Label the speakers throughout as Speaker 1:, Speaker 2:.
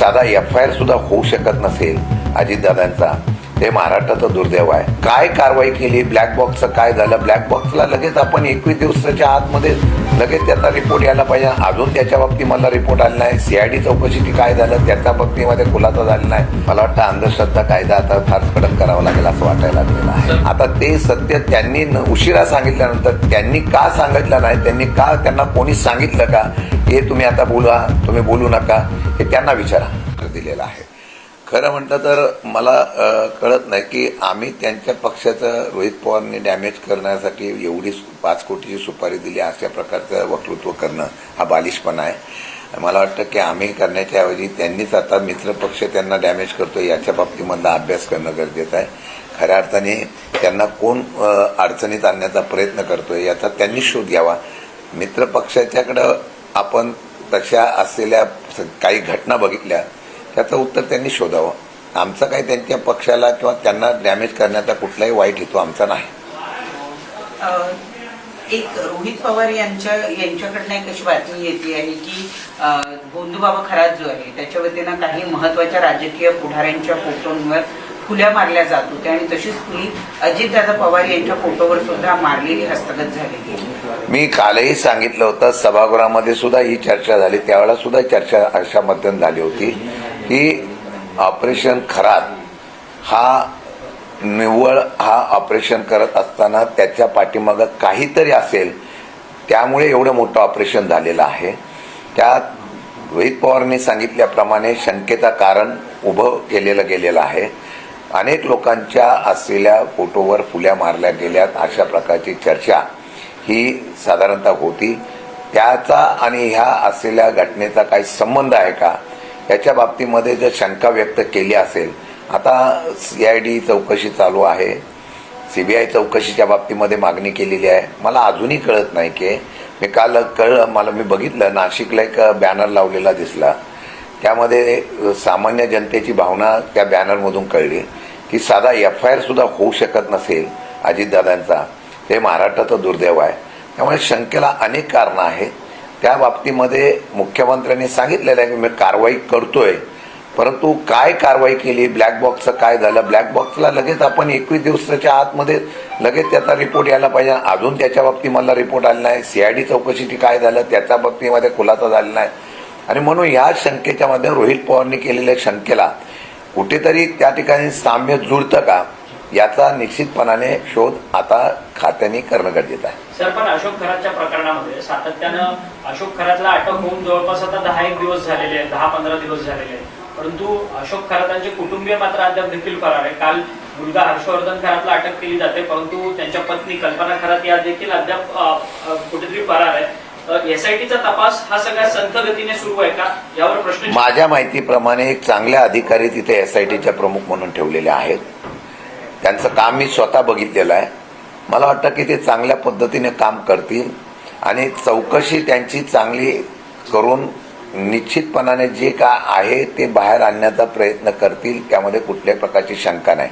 Speaker 1: साधा FIR सुद्धा होऊ शकत नसेल अजितदादांचा, ते महाराष्ट्राचं दुर्दैव आहे. काय कारवाई केली, ब्लॅक बॉक्सचं काय झालं? ब्लॅक बॉक्सला लगेच आपण 21 दिवसाच्या आतमध्ये लगेच त्याचा रिपोर्ट यायला पाहिजे. अजून त्याच्या बाबतीत मला रिपोर्ट आला नाही. CID चौकशीची काय झालं त्याच्या बाबतीमध्ये खुलासा झाला नाही. मला वाटतं अंधश्रद्धा कायदा आता फार कडक करावा लागेल असं वाटायला लागलेलं आहे. आता ते सत्य त्यांनी उशिरा सांगितल्यानंतर त्यांनी का सांगितलं नाही, त्यांना कोणी सांगितलं का हे तुम्ही आता तुम्ही बोलू नका, हे त्यांना विचारा दिलेलं आहे. खरं म्हटलं तर मला कळत नाही की आम्ही त्यांच्या पक्षाचं रोहित पवारांनी डॅमेज करण्यासाठी एवढी 5 कोटीची सुपारी दिली अशा प्रकारचं वक्तृत्व करणं हा बालिशपणा आहे. मला वाटतं की आम्ही करण्याच्या ऐवजी त्यांनीच आता मित्रपक्ष त्यांना डॅमेज करतो याच्या बाबतीमधला अभ्यास करणं गरजेचं आहे. खऱ्या अर्थाने त्यांना कोण अडचणीत आणण्याचा प्रयत्न करतोय याचा त्यांनी शोध घ्यावा. मित्रपक्षाच्याकडं आपण तशा असलेल्या काही घटना बघितल्या, त्याचं उत्तर त्यांनी शोधावं. आमचा काही त्यांच्या पक्षाला किंवा त्यांना डॅमेज करण्याचा कुठलाही वाईट हेतू आमचा नाही.
Speaker 2: एक रोहित पवार यांच्याकडनं एक अशी बातमी येते आहे की गोंदूबाबा खरात जो आहे त्याच्या वतीनं काही महत्वाच्या राजकीय पुढाऱ्यांच्या फोटोंवर फुल्या मारल्या जात होत्या आणि तशीच फुली अजितदादा पवार यांच्या फोटोवर सुद्धा मारलेली हस्तगत झालेली.
Speaker 1: मी कालही सांगितलं होतं, सभागृहामध्ये सुद्धा ही चर्चा झाली, त्यावेळेला सुद्धा चर्चा अशा मध्यम झाली होती की ऑपरेशन खरात हा निव्वळ ऑपरेशन करत असताना त्याच्या पाठीमागं काहीतरी असेल, त्यामुळे एवढं मोठं ऑपरेशन झालेलं आहे. त्यात रोहित पवारांनी सांगितल्याप्रमाणे शंकेचं कारण उभं केलेलं गेलेलं आहे. अनेक लोकांच्या असलेल्या फोटोवर फुल्या मारल्या गेल्यात अशा प्रकारची चर्चा ही साधारणतः होती. त्याचा आणि ह्या असलेल्या घटनेचा काही संबंध आहे का याच्या बाबतीमध्ये जर शंका व्यक्त केली असेल, आता CID चौकशी चालू आहे, CBI चौकशीच्या बाबतीमध्ये मागणी केलेली आहे. मला अजूनही कळत नाही की मी बघितलं नाशिकला एक बॅनर लावलेला दिसला, त्यामध्ये सामान्य जनतेची भावना त्या बॅनरमधून कळली की साधा FIR सुद्धा होऊ शकत नसेल अजितदादांचा, ते महाराष्ट्राचं दुर्दैव आहे. त्यामुळे शंकेला अनेक कारणं आहेत. त्या बाबतीमध्ये मुख्यमंत्र्यांनी सांगितलेलं आहे की मी कारवाई करतोय, परंतु काय कारवाई केली, ब्लॅक बॉक्सचं काय झालं? ब्लॅक बॉक्सला लगेच आपण 21 दिवसाच्या आतमध्ये लगेच त्याचा रिपोर्ट यायला पाहिजे. अजून त्याच्या बाबतीत मला रिपोर्ट आला नाही. CID चौकशीची काय झालं त्याच्या बाबतीमध्ये खुलासा झाला नाही. आणि म्हणून ह्या शंकेच्या मध्ये रोहित पवारांनी केलेल्या शंकेला कुठेतरी त्या ठिकाणी साम्य जुळतं का याचा निश्चितपणाने शोध आता खात्याने करणं गरजेचं आहे.
Speaker 3: सर, पण अशोक खरातच्या प्रकरणामध्ये सातत्यानं अशोक खरातला अटक होऊन जवळपास आता 10 दिवस झालेले आहेत, 10-15 दिवस झालेले आहेत, परंतु अशोक खरातांचे कुटुंबीय मात्र अद्याप देखील फरार आहे. काल मुलगा हर्षवर्धन खरातला अटक केली जाते, परंतु त्यांच्या पत्नी कल्पना खरात या देखील अद्याप कुठेतरी फरार आहे. SITचा तपास हा सगळ्या संथ गतीने सुरू आहे का यावर प्रश्न.
Speaker 1: माझ्या माहितीप्रमाणे एक चांगले अधिकारी तिथे SITच्या प्रमुख म्हणून ठेवलेले आहेत. त्यांचं काम मी स्वतः बघितलेलं आहे. मला वाटतं की ते चांगल्या पद्धतीने काम करतील आणि चौकशी त्यांची चांगली करून निश्चितपणाने जे काय आहे ते बाहेर आणण्याचा प्रयत्न करतील, त्यामध्ये कुठल्याही प्रकारची शंका नाही.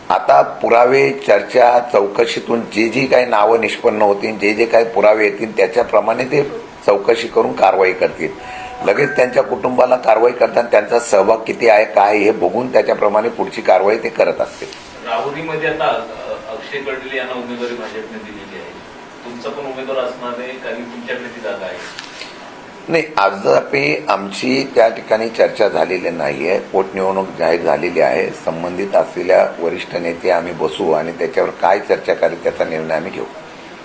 Speaker 1: आता पुरावे, चर्चा, चौकशीतून जी काही नावं निष्पन्न होतील, जे काही पुरावे येतील त्याच्याप्रमाणे ते चौकशी करून कारवाई करतील. लगेच त्यांच्या कुटुंबाला कारवाई करताना त्यांचा सहभाग किती आहे काय हे बघून त्याच्याप्रमाणे पुढची कारवाई ते करत असतील.
Speaker 4: राहुरीमध्ये आता अक्षय कडले यांना उमेदवारी भाजपने दिलेली आहे, तुमचा पण उमेदवार असणार आहे, कारण तुमच्याकडे ती जागा आहे.
Speaker 1: नाही, अद्यापही आमची त्या ठिकाणी चर्चा झालेली नाहीये. पोटनिवडणूक जाहीर झालेली आहे. संबंधित असलेल्या वरिष्ठ नेते आम्ही बसू आणि त्याच्यावर काय चर्चा करेल त्याचा निर्णय आम्ही घेऊ.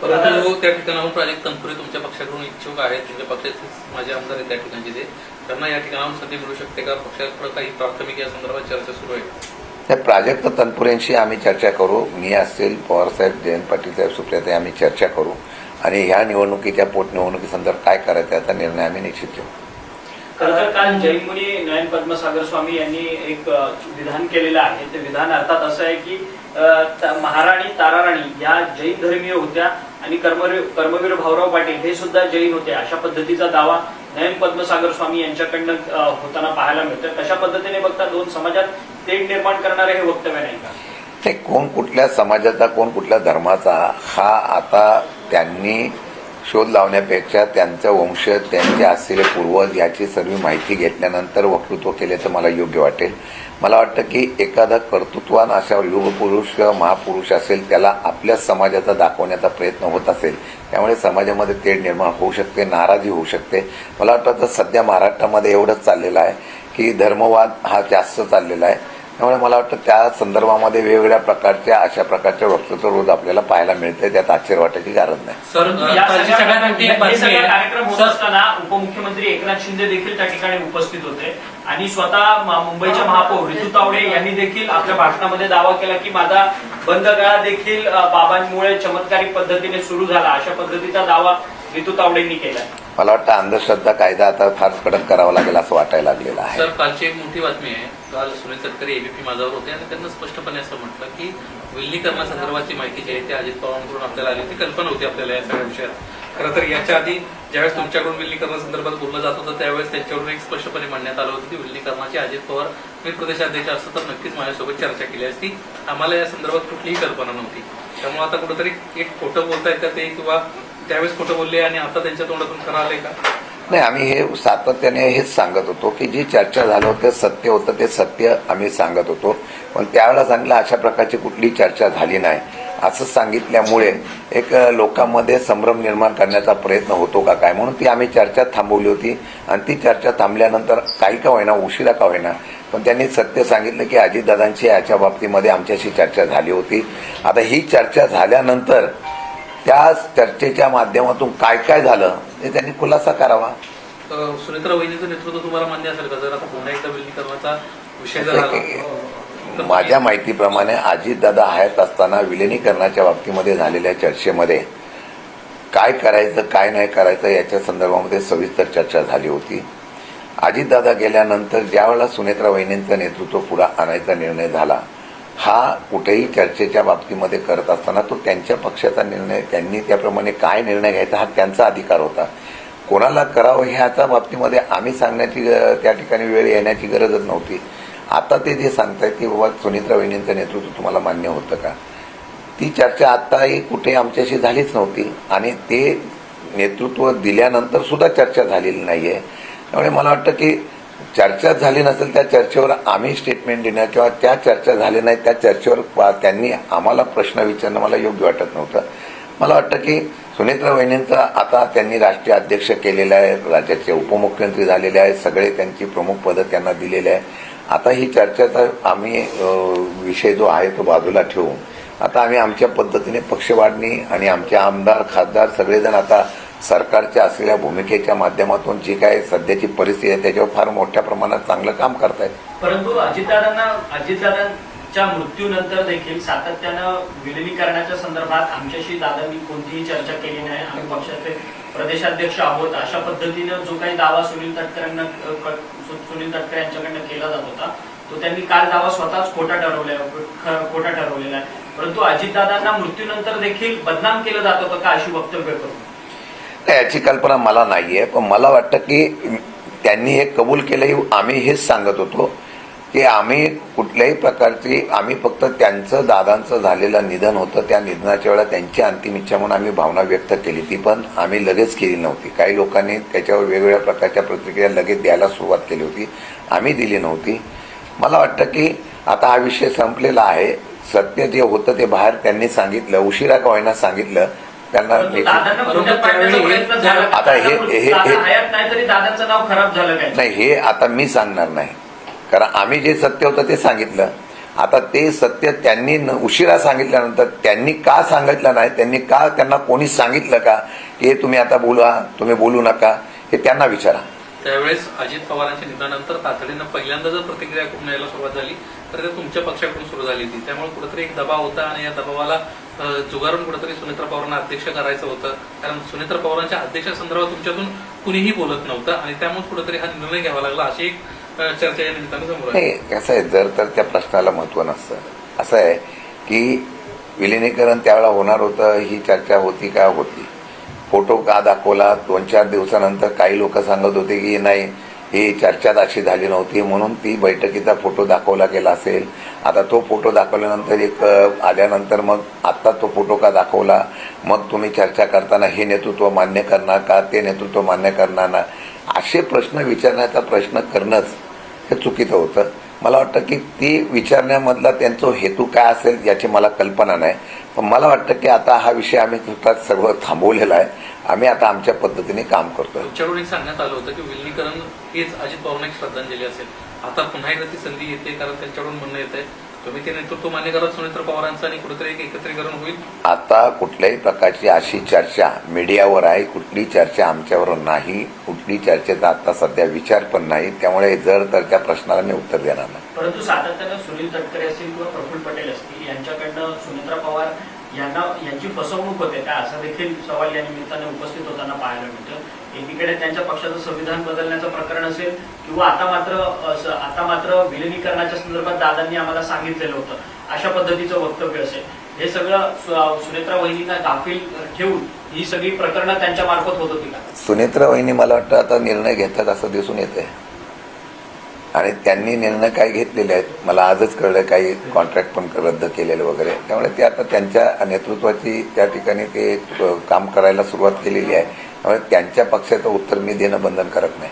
Speaker 5: परंतु त्या ठिकाणावर प्राजक्त तनपुरे तुमच्या पक्षाकडून इच्छुक आहेत, तुमच्या पक्षाचे माझे आमदार आहेत त्या ठिकाणचे, ते त्यांना या ठिकाणावर संधी मिळू शकते का? पक्षाकडे काही प्राथमिक या संदर्भात चर्चा सुरू आहे.
Speaker 1: त्या प्राजक्त तनपुरेंशी आम्ही चर्चा करू. मी असेल, पवारसाहेब, जयंत पाटील साहेब, सुप्रियाताई, आम्ही चर्चा करू आणि ह्या निवडणुकीच्या पोटनिवडणुकीसंदर्भात काय करायचं याचा निर्णय आम्ही निश्चित घेऊ.
Speaker 3: खरं तर काल जैन मुनी नयन पद्मसागर स्वामी यांनी एक विधान केलेलं आहे. ते विधान अर्थात असं आहे की महाराणी ताराराणी या जैन धर्मीय होत्या आणि कर्मवीर भाऊराव पाटील हे सुद्धा जैन होते, अशा पद्धतीचा दावा नयन पद्मसागर स्वामी यांच्याकडनं होताना पाहायला मिळतं. कशा पद्धतीने बघता दोन समाजात तेढ निर्माण करणारे हे वक्तव्य नाही का?
Speaker 1: ते कोण कुठल्या समाजाचा, कोण कुठल्या धर्माचा, हा आता त्यांनी शोध लावण्यापेक्षा त्यांचं वंश, त्यांचे असलेले पूर्वज याची सर्व माहिती घेतल्यानंतर वक्तृत्व केले तर मला योग्य वाटेल. मला वाटतं की एखादा कर्तृत्वान अशा युगपुरुष किंवा महापुरुष असेल, त्याला आपल्या समाजाचा दाखवण्याचा प्रयत्न होत असेल, त्यामुळे समाजामध्ये तेढ निर्माण होऊ शकते, नाराजी होऊ शकते. मला वाटतं तर सध्या महाराष्ट्रामध्ये एवढंच चाललेलं आहे की धर्मवाद हा जास्त चाललेला आहे. त्यामुळे मला वाटतं त्या संदर्भामध्ये वेगवेगळ्या प्रकारच्या अशा प्रकारच्या वक्तृत्व रोज आपल्याला पाहायला मिळते. त्यात आश्चर्य वाटायची गरज नाही.
Speaker 5: सर,
Speaker 3: या
Speaker 5: आताची सगळ्यात मोठी एक
Speaker 3: हे
Speaker 5: बातमी
Speaker 3: सगळा
Speaker 5: आहे.
Speaker 3: कार्यक्रम होत
Speaker 5: सर,
Speaker 3: असताना उपमुख्यमंत्री एकनाथ शिंदे देखील त्या ठिकाणी उपस्थित होते आणि स्वतः मुंबईच्या महापौर रितू तावडे यांनी देखील आपल्या भाषणामध्ये दावा केला की माझा बंद गळा देखील बाबांमुळे चमत्कारिक पद्धतीने सुरू झाला, अशा पद्धतीचा दावा रितू तावडेंनी केला.
Speaker 1: मला वाटतं अंधश्रद्धा कायदा आता फार कडक करावा लागेल असं वाटायला लागलेलं आहे.
Speaker 5: सर, कालची एक मोठी बातमी आहे. काल सुनील तटकरे एबीपी माझावर होते आणि त्यांना स्पष्टपणे असं म्हटलं की विलगीकरणासंदर्भाची माहिती जी आहे ती अजित पवारांकडून आपल्याला आली होती, कल्पना होती आपल्याला या सगळ्या विषयात. खरं तर याच्या आधी ज्यावेळेस तुमच्याकडून विलगीकरणासंदर्भात बोललं जात होतं त्यावेळेस त्यांच्याकडून एक स्पष्टपणे म्हणण्यात आलं होतं की विलगीकरणाची अजित पवार मी प्रदेशाध्यक्ष असतं तर नक्कीच माझ्यासोबत चर्चा केली असती. आम्हाला या संदर्भात कुठलीही कल्पना नव्हती. त्यामुळे आता कुठेतरी एक खोटं बोलतायत का ते, किंवा त्यावेळेस खोटं बोलले आणि आता त्यांच्या तोंडातून खरं आलंय का?
Speaker 1: नाही, आम्ही हे सातत्याने हेच सांगत होतो की जी चर्चा झालं होतं सत्य होतं, ते सत्य आम्ही सांगत होतो. पण त्यावेळेला सांगितलं अशा प्रकारची कुठली चर्चा झाली नाही असं सांगितल्यामुळे एक लोकांमध्ये संभ्रम निर्माण करण्याचा प्रयत्न होतो का काय, म्हणून ती आम्ही चर्चा थांबवली होती. आणि ती चर्चा थांबल्यानंतर काही का होईना, उशिरा का होईना, पण त्यांनी सत्य सांगितलं की अजितदादांची याच्या बाबतीमध्ये आमच्याशी चर्चा झाली होती. आता ही चर्चा झाल्यानंतर त्या चर्चेच्या माध्यमातून काय काय झालं ते त्यांनी खुलासा करावा.
Speaker 5: सुनेत्रा वहिनीचं नेतृत्व तुम्हाला मान्य असेल का जर आता पुन्हा एकदा विलगीकरणाचा विषय जर आला?
Speaker 1: माझ्या माहितीप्रमाणे अजितदादा हयात असताना विलिनीकरणाच्या बाबतीमध्ये झालेल्या चर्चेमध्ये काय करायचं काय नाही करायचं याच्या संदर्भामध्ये सविस्तर चर्चा झाली होती. अजितदादा गेल्यानंतर ज्यावेळेला सुनेत्रा वहिनींचं नेतृत्व पुढे आणायचा निर्णय झाला, हा कुठेही चर्चेच्या बाबतीमध्ये करत असताना तो त्यांच्या पक्षाचा निर्णय, त्यांनी त्याप्रमाणे काय निर्णय घ्यायचा हा त्यांचा अधिकार होता. कोणाला करावं ह्याच्या बाबतीमध्ये आम्ही सांगण्याची त्या ठिकाणी वेळ येण्याची गरजच नव्हती. आता ते जे सांगतायत की बाबा सुनेत्रा वहिनींचं नेतृत्व तुम्हाला मान्य होतं का, ती चर्चा आताही कुठे आमच्याशी झालीच नव्हती आणि ते नेतृत्व दिल्यानंतर सुद्धा चर्चा झालेली नाहीये. त्यामुळे मला वाटतं की चर्चा झाली नसेल त्या चर्चेवर आम्ही स्टेटमेंट देणं किंवा त्या चर्चा झाली नाही त्या चर्चेवर त्यांनी आम्हाला प्रश्न विचारणं मला योग्य वाटत नव्हतं. मला वाटतं की सुनेत्रा वहिनींचा आता त्यांनी राष्ट्रीय अध्यक्ष केलेला आहे, राज्याचे उपमुख्यमंत्री झालेले आहेत, सगळे त्यांची प्रमुख पदं त्यांना दिलेले आहे. आता ही चर्चेचा आम्ही विषय जो आहे तो बाजूला ठेवून आता आम्ही आमच्या पद्धतीने पक्षवाढणी आणि आमचे आमदार खासदार सगळेजण आता सरकारच्या असलेल्या भूमिकेच्या माध्यमातून जी काय सध्याची परिस्थिती आहे त्याच्यावर फार मोठ्या प्रमाणात चांगलं काम करतायत.
Speaker 3: परंतु अजितदादांच्या मृत्यूनंतर देखील सातत्यानं विलिनीकरणाच्या संदर्भात आमच्याशी दादांनी कोणतीही चर्चा केली नाही, आम्ही पक्षाचे प्रदेशाध्यक्ष आहोत, अशा पद्धतीनं जो काही दावा सुनील तटकरे यांच्याकडनं केला जात होता तो त्यांनी काल दावा स्वतःच खोटा ठरवलेला आहे. परंतु अजितदादांना मृत्यूनंतर देखील बदनाम केलं जात होतं का अशी वक्तव्य करून?
Speaker 1: याची कल्पना मला नाहीये, पण मला वाटतं की त्यांनी हे कबूल केलंही. आम्ही हेच सांगत होतो की आम्ही कुठल्याही प्रकारची, आम्ही फक्त त्यांचं दादांचं झालेलं निधन होतं त्या निधनाच्या वेळेला त्यांची अंतिम इच्छा म्हणून आम्ही भावना व्यक्त केली, ती पण आम्ही लगेच केली नव्हती. काही लोकांनी त्याच्यावर वेगवेगळ्या प्रकारच्या प्रतिक्रिया लगेच द्यायला सुरुवात केली होती, आम्ही दिली नव्हती. मला वाटतं की आता हा विषय संपलेला आहे. सत्य जे होतं ते बाहेर त्यांनी सांगितलं, उशिरा का होईना सांगितलं त्यांना. आता
Speaker 3: तरी दादांचं नाव खराब झालं काय
Speaker 1: नाही, हे आता मी सांगणार नाही, कारण आम्ही जे सत्य होतं ते सांगितलं. आता ते सत्य त्यांनी उशिरा सांगितल्यानंतर त्यांनी का सांगितलं नाही, त्यांना कोणी सांगितलं का की तुम्ही आता तुम्ही बोलू नका, हे त्यांना विचारा.
Speaker 5: त्यावेळेस अजित पवारांच्या निधनानंतर तातडीनं पहिल्यांदा जर प्रतिक्रिया करून यायला सुरुवात झाली तर ते तुमच्या पक्षाकडून सुरू झाली होती. त्यामुळे कुठेतरी एक दबाव होता आणि या दबावाला जुगारून कुठेतरी सुनेत्रा पवारांना अध्यक्ष करायचं होतं, कारण सुनेत्रा पवारांच्या अध्यक्षासंदर्भात तुमच्यातून कुणीही बोलत नव्हतं आणि त्यामुळे कुठेतरी हा निर्णय घ्यावा लागला अशी एक चर्चा या निमित्तानं समोर आहे.
Speaker 1: कसं आहे, जर तर त्या प्रश्नाला महत्व नसतं. असं आहे की विलिनीकरण त्यावेळेला होणार होतं, ही चर्चा होती का होती, फोटो का दाखवला, 2-4 दिवसानंतर काही लोक सांगत होते की नाही ही चर्चा अशी झाली नव्हती म्हणून ती बैठकीचा फोटो दाखवला गेला असेल. आता तो फोटो दाखवल्यानंतर आल्यानंतर मग आता तो फोटो का दाखवला, मग तुम्ही चर्चा करताना हे नेतृत्व मान्य करणार का, ते नेतृत्व मान्य करणार ना, असे प्रश्न विचारण्याचा प्रश्न करणंच हे चुकीचं होतं. मला वाटतं की ती विचारण्यामधला त्यांचा हेतू काय असेल याची मला कल्पना नाही. पण मला वाटतं की आता हा विषय आम्ही सुद्धा सर्व थांबवलेला आहे. आम्ही आता आमच्या पद्धतीने काम करतोय.
Speaker 5: तुमच्याकडून एक सांगण्यात आलं होतं की विलिनीकरण हेच अजित पवारांना एक श्रद्धांजली असेल. आता पुन्हा एकदा ती संधी येते कारण त्यांच्याकडून म्हणणं येत आहे तुम्ही ते नेतृत्व मान्य करा सुनेत्र पवारांचं आणि कुठेतरी एक एकत्रीकरण होईल.
Speaker 1: आता कुठल्याही प्रकारची अशी चर्चा मीडियावर आहे, कुठली चर्चा आमच्यावर नाही, कुठली चर्चेचा आता सध्या विचार पण नाही. त्यामुळे जर तर त्या प्रश्नाला मी उत्तर देणार नाही.
Speaker 3: परंतु सातत्यानं सुनील तटकरे असतील किंवा प्रफुल्ल पटेल असतील यांच्याकडनं सुनेत्रा पवार यांची फसवणूक होते का असा देखील सवाल या निमित्ताने उपस्थित होताना पाहायला मिळतं. एकीकडे त्यांच्या पक्षाचं संविधान बदलण्याचं प्रकरण असेल किंवा आता मात्र विलिनीकरणाच्या संदर्भात दादांनी आम्हाला सांगितलेलं होतं अशा पद्धतीचं वक्तव्य असेल. हे सगळं सुनेत्रा वहिनींना गाफील ठेवून ही सगळी प्रकरणं त्यांच्या मार्फत होत होती का?
Speaker 1: सुनेत्रा वहिनी मला वाटतं आता निर्णय घेतात असं दिसून येते आणि त्यांनी निर्णय काय घेतलेले आहेत मला आजच कळलं. काही कॉन्ट्रॅक्ट पण रद्द केलेले वगैरे. त्यामुळे ते आता त्यांच्या नेतृत्वाची त्या ठिकाणी ते काम करायला सुरुवात केलेली आहे. त्यामुळे त्यांच्या पक्षाचं उत्तर मी देणं बंधनकारक नाही.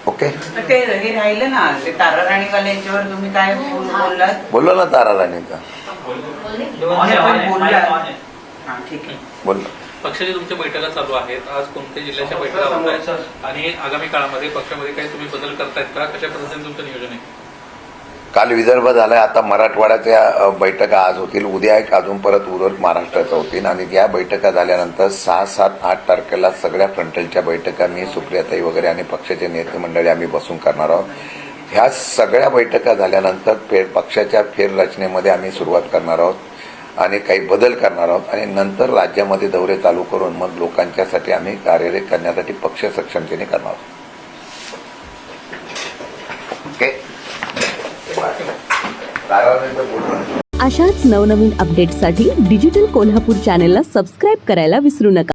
Speaker 1: ओके,
Speaker 2: ते हे राहिलं ना ते तारा राणीवाल्यांच्यावर तुम्ही काय बोललात?
Speaker 1: बोललो ना तारा राणीचा
Speaker 2: बोलला. हा ठीक आहे.
Speaker 1: बोललो.
Speaker 5: पक्षाच्या तुमच्या बैठका चालू आहेत. आज कोणत्या जिल्ह्याच्या बैठका होत आहेत आणि आगामी काळामध्ये पक्षामध्ये काही तुम्ही बदल करतायत का? कशा पद्धतीने तुमचं नियोजन आहे?
Speaker 1: काल विदर्भ झालाय, आता मराठवाड्याच्या बैठका आज होतील. उद्या एक अजून परत उर्वरित महाराष्ट्राच्या होतील आणि या बैठका झाल्यानंतर 6, 7, 8 तारखेला सगळ्या फ्रंटलच्या बैठका मी सुप्रियाताई वगैरे आणि पक्षाचे नेते मंडळी आम्ही बसून करणार आहोत. ह्या सगळ्या बैठका झाल्यानंतर पक्षाच्या फेररचनेमध्ये आम्ही सुरुवात करणार आहोत आणि काही बदल करणार आहोत आणि नंतर राज्यामध्ये दौरे चालू करून मग लोकांच्यासाठी आम्ही कार्यरत करण्यासाठी पक्ष सक्षमतेने करणार आहोत. ओके.
Speaker 6: अशाच नवनवीन अपडेट्ससाठी डिजिटल कोल्हापूर चॅनेलला सबस्क्राईब करायला विसरू नका.